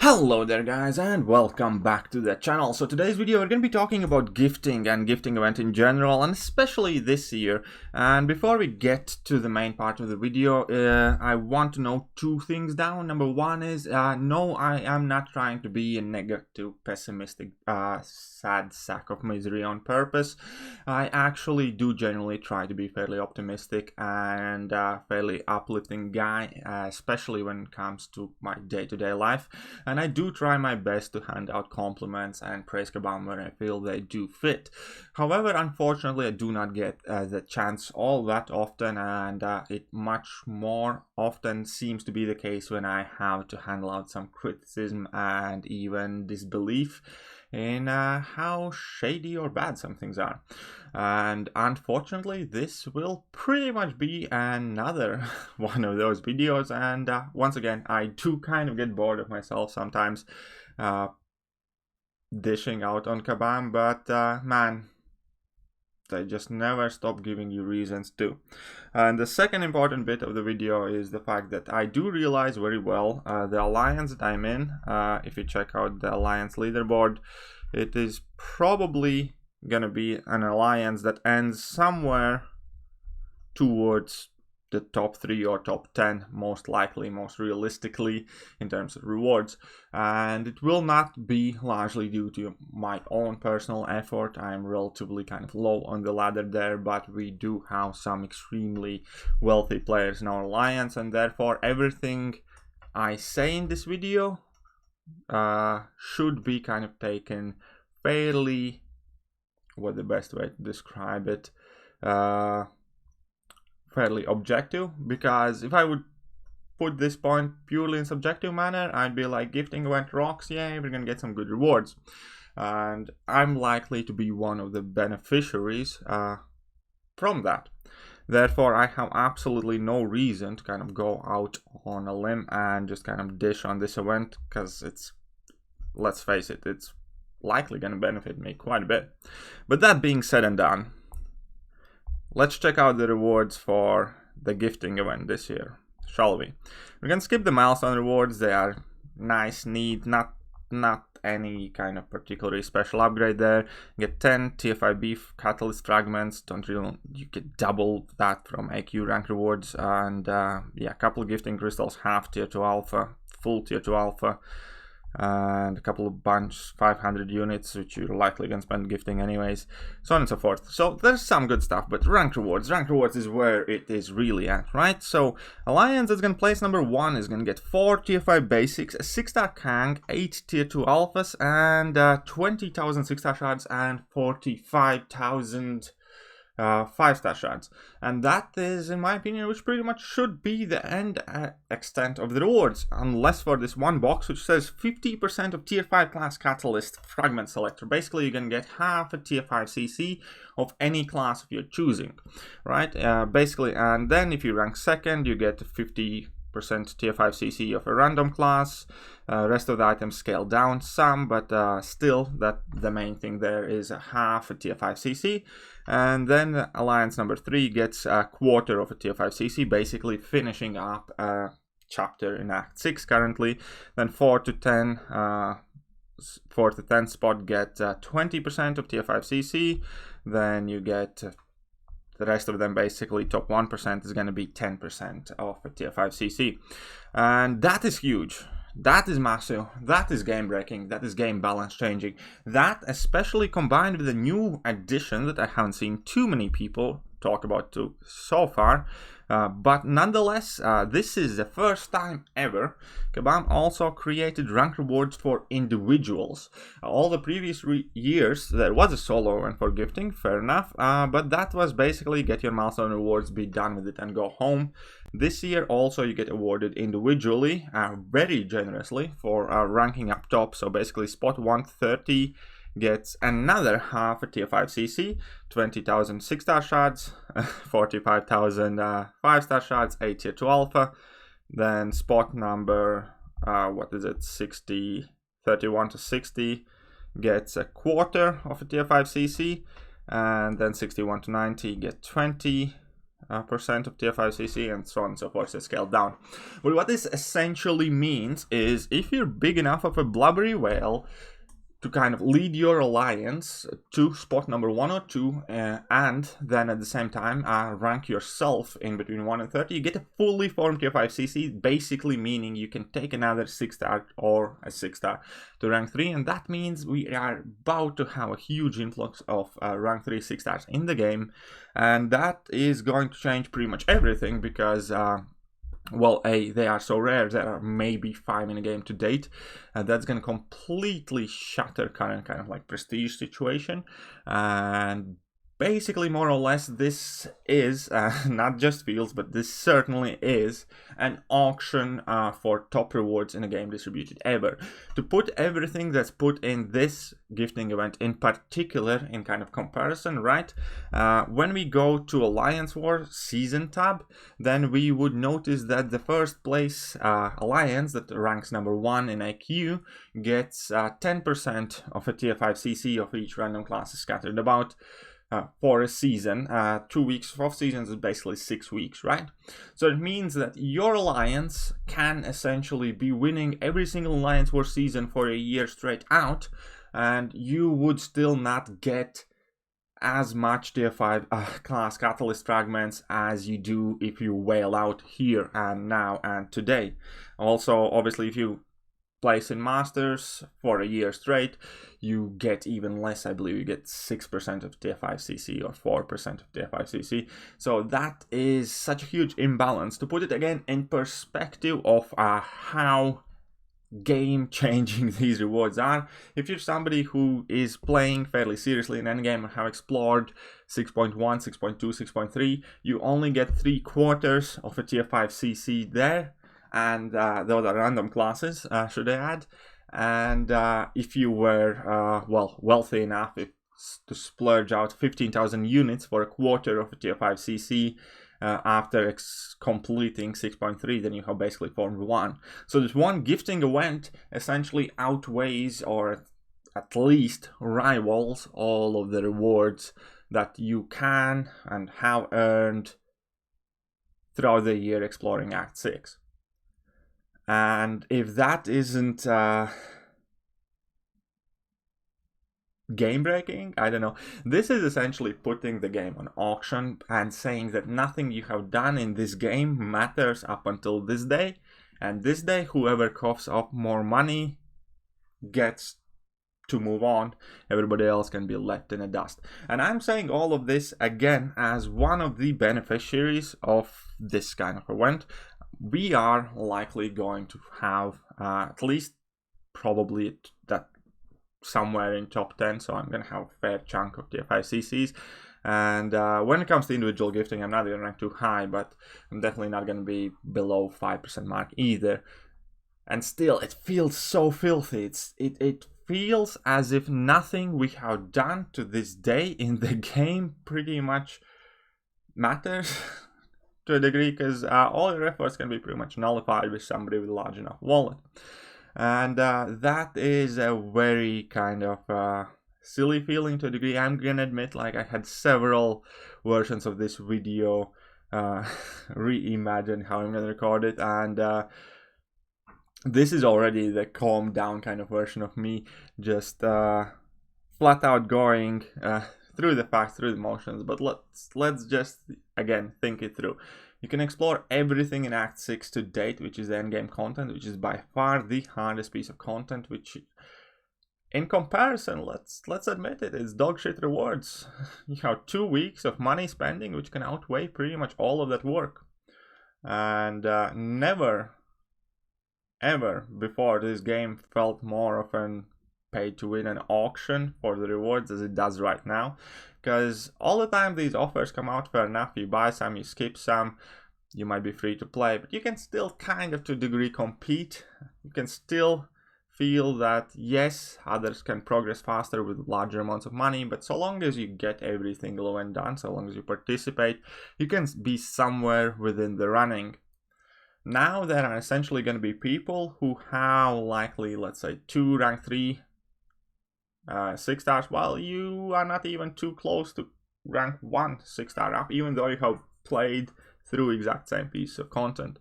Hello there guys and welcome back to the channel. So today's video we're going to be talking about gifting and gifting event in general, and especially this year. And before we get to the main part of the video, I want to note two things down. Number one is no, I am not trying to be a negative, pessimistic, sad sack of misery on purpose. I actually do generally try to be fairly optimistic and fairly uplifting guy, especially when it comes to my day-to-day life. And I do try my best to hand out compliments and praise Kabam where I feel they do fit. However, unfortunately, I do not get the chance all that often, and it much more often seems to be the case when I have to handle out some criticism and even disbelief in how shady or bad some things are. And unfortunately, this will pretty much be another one of those videos. And once again, I do kind of get bored of myself sometimes dishing out on Kabam, but man, they just never stop giving you reasons to. And the second important bit of the video is the fact that I do realize very well the alliance that I'm in. If you check out the alliance leaderboard, it is probably gonna be an alliance that ends somewhere towards the top 3 or top 10, most likely, most realistically, in terms of rewards. And it will not be largely due to my own personal effort. I'm relatively kind of low on the ladder there, but we do have some extremely wealthy players in our alliance, and therefore everything I say in this video should be kind of taken fairly, what the best way to describe it, fairly objective. Because if I would put this point purely in subjective manner, I'd be like, gifting event rocks, yay, we're gonna get some good rewards. And I'm likely to be one of the beneficiaries from that. Therefore, I have absolutely no reason to kind of go out on a limb and just kind of dish on this event, because it's, let's face it, it's likely gonna benefit me quite a bit. But that being said and done, let's check out the rewards for the gifting event this year, shall we? We can skip the milestone rewards. They are nice, neat, not any kind of particularly special upgrade there. You get 10 TFI beef catalyst fragments. You get double that from AQ rank rewards, and yeah, a couple of gifting crystals, half tier 2 alpha, full tier 2 alpha, and a couple of bunch 500 units, which you're likely gonna spend gifting anyways, so on and so forth. So there's some good stuff, but rank rewards is where it is really at, right? So alliance that's gonna place number 1 is gonna get 4 tier 5 basics, a 6-star Kang, 8 tier 2 alphas, and 20,000 6-star shards and 45,000 5-star shards. And that is, in my opinion, which pretty much should be the end extent of the rewards, unless for this one box which says 50% of tier 5 class catalyst fragment selector. Basically, you can get half a tier 5 CC of any class of your choosing, right? Basically, and then if you rank second, you get 50% tier 5 CC of a random class. Rest of the items scale down some, but still, that the main thing there is a half a tier 5 CC. And then alliance number 3 gets a quarter of a tier 5 CC, basically finishing up a chapter in Act 6 currently. Then 4 to 10 spot get 20% of tier 5 CC. Then you get the rest of them, basically top 1% is going to be 10% of a tier 5 CC. And that is huge. That is massive. That is game breaking. That is game balance changing. That, especially combined with a new addition that I haven't seen too many people talk about too so far. But nonetheless, this is the first time ever Kabam also created rank rewards for individuals. All the previous years there was a solo event for gifting, fair enough, but that was basically get your milestone rewards, be done with it and go home. This year also you get awarded individually, very generously, for ranking up top. So basically spot 130 gets another half a tier 5 CC, 20,000 6-star shards, 45,000 5-star shards, 8 tier 2 alpha. Then spot number, 31 to 60 gets a quarter of a tier 5 CC, and then 61 to 90 get 20 percent of tier 5 CC, and so on and so forth, so scaled down. But what this essentially means is if you're big enough of a blubbery whale to kind of lead your alliance to spot number 1 or 2, and then at the same time rank yourself in between 1 and 30, you get a fully formed tier 5 CC, basically meaning you can take another 6-star or a 6-star to rank 3, and that means we are about to have a huge influx of rank 3 6-stars in the game, and that is going to change pretty much everything because well, they are so rare. There are maybe 5 in a game to date. That's going to completely shatter current kind of like prestige situation. And basically, more or less, this is, not just feels, but this certainly is an auction for top rewards in a game distributed ever. To put everything that's put in this gifting event in particular in kind of comparison, right? When we go to Alliance War Season tab, then we would notice that the first place Alliance that ranks number 1 in IQ gets 10% of a tier 5 CC of each random class scattered about for a season. 2 weeks of seasons is basically 6 weeks, right? So it means that your alliance can essentially be winning every single Alliance War season for a year straight out, and you would still not get as much tier 5 class catalyst fragments as you do if you whale out here and now and today. Also, obviously, if you place in Masters for a year straight, you get even less. I believe you get 6% of tier 5 CC or 4% of tier 5 CC. So that is such a huge imbalance. To put it again in perspective of how game-changing these rewards are, if you're somebody who is playing fairly seriously in endgame and have explored 6.1, 6.2, 6.3, you only get 3/4 of a tier 5 CC there. And those are random classes, should I add. And if you were, well, wealthy enough to splurge out 15,000 units for 1/4 of a tier 5 CC after completing 6.3, then you have basically formed 1. So this one gifting event essentially outweighs, or at least rivals, all of the rewards that you can and have earned throughout the year exploring Act 6. And if that isn't game-breaking, I don't know. This is essentially putting the game on auction and saying that nothing you have done in this game matters up until this day. And this day, whoever coughs up more money gets to move on. Everybody else can be left in the dust. And I'm saying all of this again as one of the beneficiaries of this kind of event. We are likely going to have at least probably that somewhere in top 10, so I'm going to have a fair chunk of tier 5 CCs. And when it comes to individual gifting, I'm not going to rank too high, but I'm definitely not going to be below 5% mark either. And still, it feels so filthy. It feels as if nothing we have done to this day in the game pretty much matters. To a degree, because all your efforts can be pretty much nullified with somebody with a large enough wallet. And that is a very kind of silly feeling to a degree. I'm gonna admit, like, I had several versions of this video reimagine how I'm gonna record it, and this is already the calmed down kind of version of me, just flat out going through the facts, through the motions. But let's just again think it through. You can explore everything in Act 6 to date, which is the endgame content, which is by far the hardest piece of content, which in comparison, let's admit it, it's dog shit rewards. You have 2 weeks of money spending, which can outweigh pretty much all of that work. And never ever before this game felt more of an pay to win an auction for the rewards as it does right now, because all the time these offers come out, fair enough, you buy some, you skip some, you might be free to play, but you can still kind of to a degree compete. You can still feel that yes, others can progress faster with larger amounts of money, but so long as you get every single event done, so long as you participate, you can be somewhere within the running. Now there are essentially going to be people who have likely, let's say, 2 rank 3 6-stars, while you are not even too close to rank 1 6-star up, even though you have played through exact same piece of content.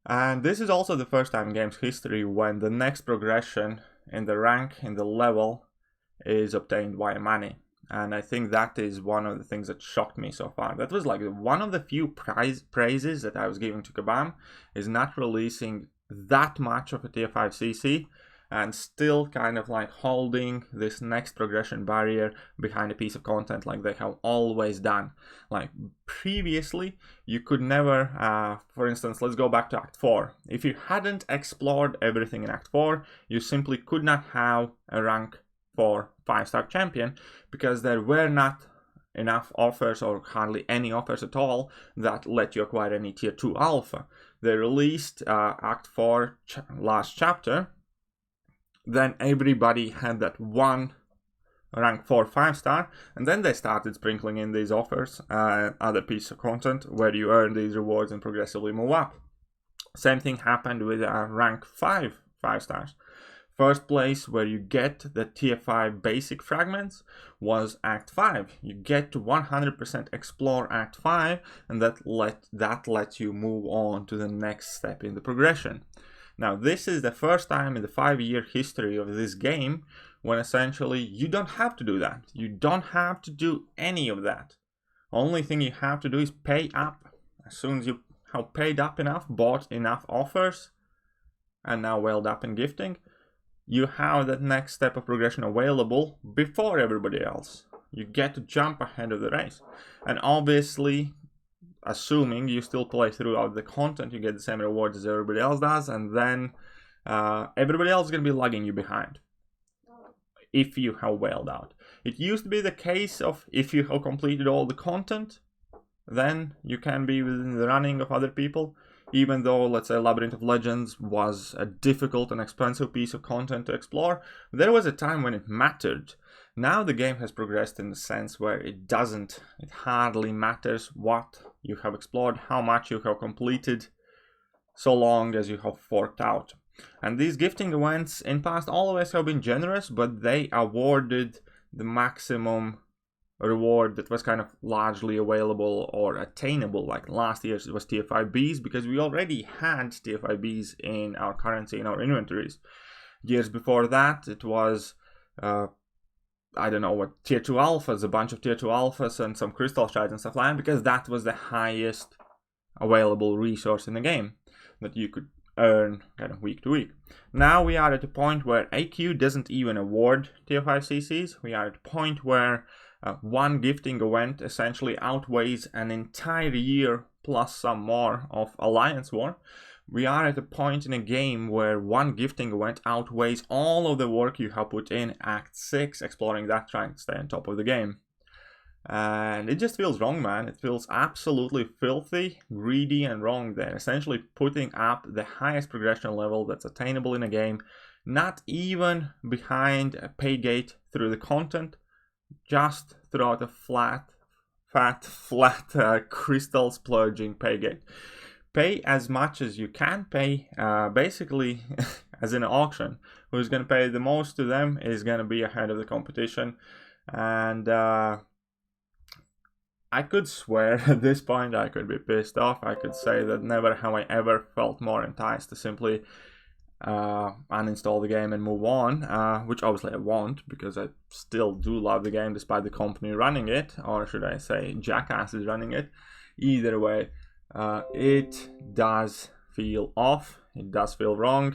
And this is also the first time in game's history when the next progression in the rank, in the level, is obtained via money. And I think that is one of the things that shocked me so far. That was like one of the few praises that I was giving to Kabam, is not releasing that much of a tier 5 CC and still kind of like holding this next progression barrier behind a piece of content like they have always done. Like previously, you could never, for instance, let's go back to Act 4. If you hadn't explored everything in Act 4, you simply could not have a rank 4 5-star champion because there were not enough offers or hardly any offers at all that let you acquire any tier 2 alpha. They released Act 4 last chapter. Then everybody had that one rank 4 5-star, and then they started sprinkling in these offers, other pieces of content where you earn these rewards and progressively move up. Same thing happened with rank 5 5-stars. First place where you get the tier 5 basic fragments was Act 5. You get to 100% explore Act 5, and that lets you move on to the next step in the progression. Now, this is the first time in the 5-year history of this game when essentially you don't have to do that. You don't have to do any of that. Only thing you have to do is pay up. As soon as you have paid up enough, bought enough offers, and now whaled up in gifting, you have that next step of progression available before everybody else. You get to jump ahead of the race. And obviously, assuming you still play throughout the content, you get the same rewards as everybody else does, and then everybody else is going to be lagging you behind if you have whaled out. It used to be the case of if you have completed all the content, then you can be within the running of other people, even though, let's say, Labyrinth of Legends was a difficult and expensive piece of content to explore. There was a time when it mattered. Now the game has progressed in the sense where it doesn't. It hardly matters what you have explored, how much you have completed, so long as you have forked out. And these gifting events in past always have been generous, but they awarded the maximum reward that was kind of largely available or attainable. Like last year it was tier 5 Bs because we already had tier 5 Bs in our currency, in our inventories. Years before that it was I don't know what, tier 2 alphas, a bunch of tier 2 alphas and some crystal shards and stuff like that, because that was the highest available resource in the game that you could earn kind of week to week. Now we are at a point where AQ doesn't even award tier 5 CCs. We are at a point where one gifting event essentially outweighs an entire year plus some more of Alliance War. We are at a point in a game where one gifting event outweighs all of the work you have put in Act 6, exploring that, trying to stay on top of the game. And it just feels wrong, man. It feels absolutely filthy, greedy, and wrong. They're essentially putting up the highest progression level that's attainable in a game, not even behind a pay gate through the content, just throughout a flat crystal splurging pay gate. Pay as much as you can pay, basically as in an auction. Who's going to pay the most to them is going to be ahead of the competition. And I could swear at this point, I could be pissed off. I could say that never have I ever felt more enticed to simply uninstall the game and move on, which obviously I won't, because I still do love the game despite the company running it, or should I say Jackass is running it. Either way, it does feel off, it does feel wrong,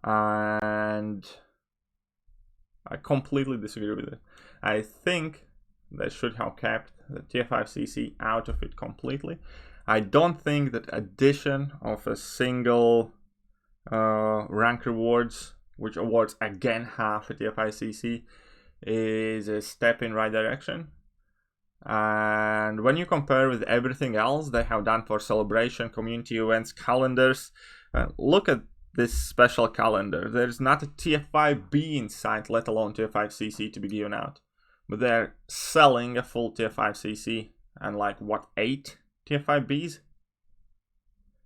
and I completely disagree with it. I think they should have kept the tier 5 CC out of it completely. I don't think that addition of a single rank rewards, which awards again half a tier 5 CC, is a step in right direction. And when you compare with everything else they have done for celebration, community events, calendars, look at this special calendar. There's not a tier 5 B in sight, let alone tier 5 CC to be given out. But they're selling a full tier 5 CC and like, what, 8 tier 5 Bs?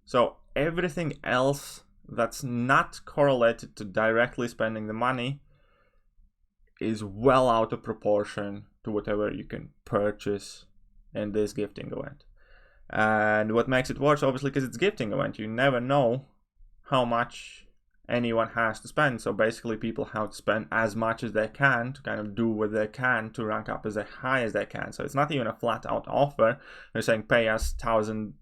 So everything else that's not correlated to directly spending the money is well out of proportion to whatever you can purchase in this gifting event. And what makes it worse, obviously, because it's gifting event, you never know how much anyone has to spend. So basically people have to spend as much as they can to kind of do what they can to rank up as high as they can. So it's not even a flat out offer. They're saying pay us $1,000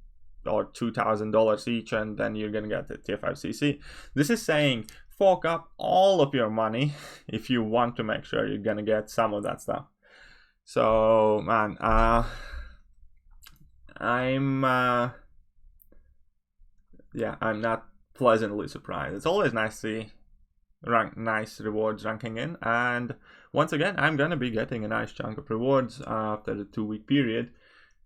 or $2,000 each and then you're gonna get the tier 5 CC. This is saying fork up all of your money if you want to make sure you're gonna get some of that stuff. So man, I'm not pleasantly surprised. It's always nice to see nice rewards ranking in, and once again I'm gonna be getting a nice chunk of rewards after the 2-week period.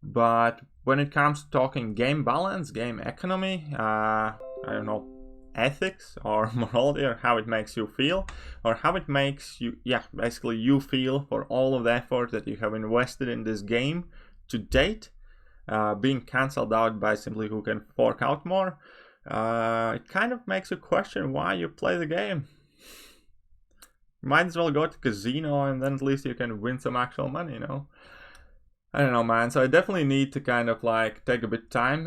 But when it comes to talking game balance, game economy, I don't know, ethics or morality, or how it makes you feel, or how it makes you, basically you feel for all of the effort that you have invested in this game to date, being cancelled out by simply who can fork out more, it kind of makes you question why you play the game. You might as well go to casino and then at least you can win some actual money, you know? I don't know, man. So I definitely need to kind of like take a bit of time,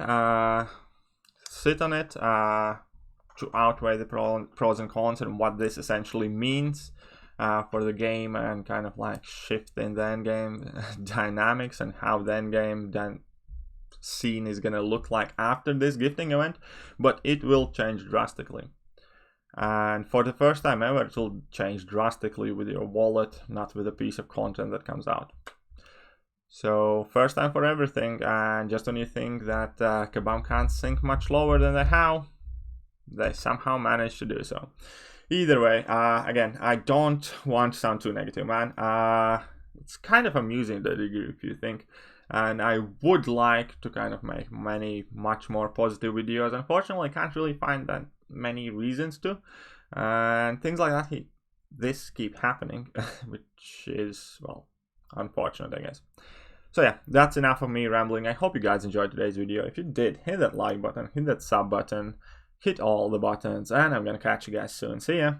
sit on it, to outweigh the pros and cons and what this essentially means for the game, and kind of like shift in the endgame dynamics and how the endgame scene is gonna look like after this gifting event. But it will change drastically, and for the first time ever it will change drastically with your wallet, not with a piece of content that comes out. So first time for everything, and just when you think that Kabam can't sink much lower than they have, they somehow managed to do so. Either way, again, I don't want to sound too negative, man. It's kind of amusing to a degree if you think. And I would like to kind of make much more positive videos. Unfortunately, I can't really find that many reasons to. And things like that, this keep happening, which is, well, unfortunate, I guess. So yeah, that's enough of me rambling. I hope you guys enjoyed today's video. If you did, hit that like button, hit that sub button, hit all the buttons, and I'm gonna catch you guys soon. See ya!